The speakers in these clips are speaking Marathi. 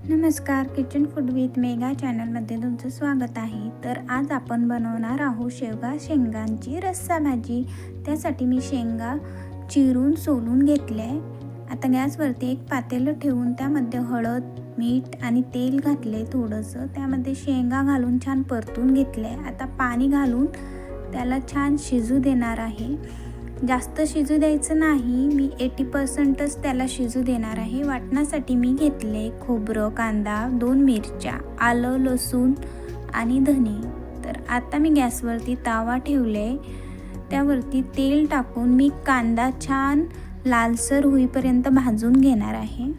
नमस्कार, किचन फूड विथ मेगा चॅनलमध्ये तुमचं स्वागत आहे। तर आज आपण बनवणार आहोत शेंगांची रस्सा भाजी। त्यासाठी मी शेंगा चिरून सोलून घेतले। आता गॅसवरती एक पातेलं ठेवून त्यामध्ये हळद, मीठ आणि तेल घातले थोडंसं। त्यामध्ये शेंगा घालून छान परतून घेतले। आता पाणी घालून त्याला छान शिजू देणार आहे। जास्त शिजू द्यायचं नाही, मी 80%च त्याला शिजू देणार आहे। वाटण्यासाठी मी घेतले खोबरं, कांदा, 2 मिरच्या, आलं, लसूण आणि धने। तर आता मी गॅसवरती तवा ठेवले, त्यावरती तेल टाकून मी कांदा छान लालसर होईपर्यंत भाजून घेणार आहे।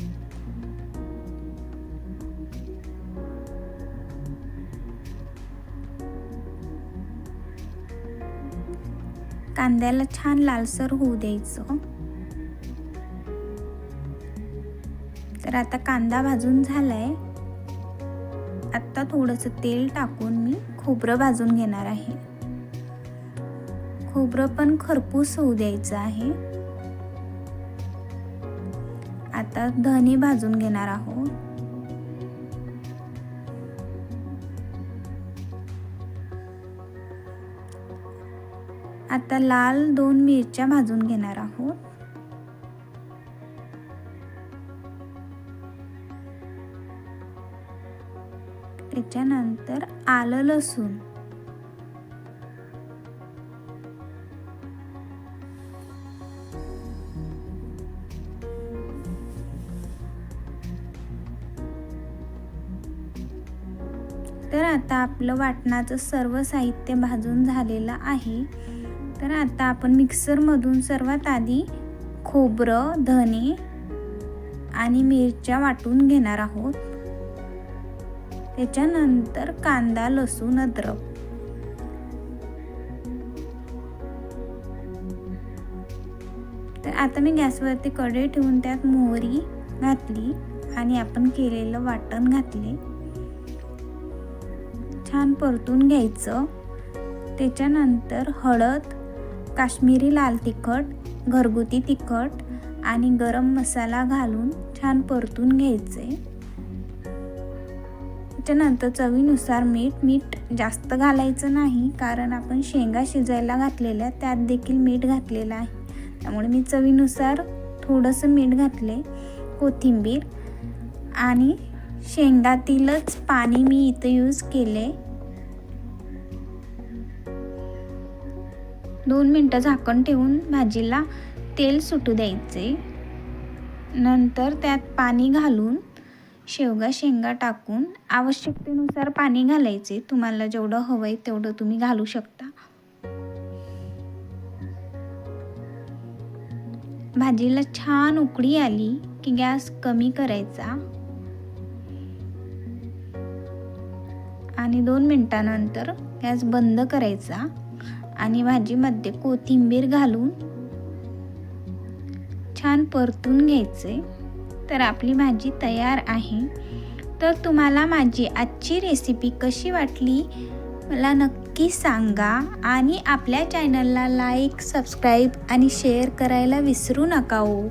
कांद्याला छान लालसर होऊ द्यायचं। तर आता कांदा भाजून झालाय। आता थोडंसं तेल टाकून मी खोबरं भाजून घेणार आहे। खोबरं पण खरपूस होऊ द्यायचं आहे। आता धने भाजून घेणार आहोत। आता लाल 2 मिरच्या भाजून घेणार आहोत। त्याच्यानंतर आलं, लसूण, तर आता आपलं वाटणाचं सर्व साहित्य भाजून झालेलं आहे। तर आता आपण मिक्सरमधून सर्वात आधी खोबरं, धने आणि मिरच्या वाटून घेणार आहोत। त्याच्यानंतर कांदा, लसूण, अद्रक, तर आता मी गॅसवरती कढई ठेवून त्यात मोहरी घातली आणि आपण केलेलं वाटण घातले। छान परतून घ्यायचं। त्याच्यानंतर हळद, काश्मीरी लाल तिखट, घरगुती तिखट आणि गरम मसाला घालून छान परतून घ्यायचे। त्याच्यानंतर चवीनुसार मीठ जास्त घालायचं नाही, कारण आपण शेंगा शिजायला घातलेल्या त्यात देखील मीठ घातलेलं आहे। त्यामुळे मी चवीनुसार थोडंसं मीठ घातले। कोथिंबीर आणि शेंगातीलच पाणी मी इथे यूज केले। 2 मिनिटं झाकण ठेवून भाजीला तेल सुटू द्यायचे। नंतर त्यात पाणी घालून शेंगा टाकून आवश्यकतेनुसार पाणी घालायचे। तुम्हाला जेवढं हवंय तेवढं तुम्ही घालू शकता। भाजीला छान उकळी आली की गॅस कमी करायचा आणि 2 मिनिटांनंतर गॅस बंद करायचा आणि भाजीमध्ये कोथिंबीर घालून छान परतून घ्यायचे। तर आपली भाजी तयार आहे। तर तुम्हाला माझी आजची रेसिपी कशी वाटली मला नक्की सांगा आणि आपल्या चॅनलला लाईक, सबस्क्राईब आणि शेअर करायला विसरू नका हो।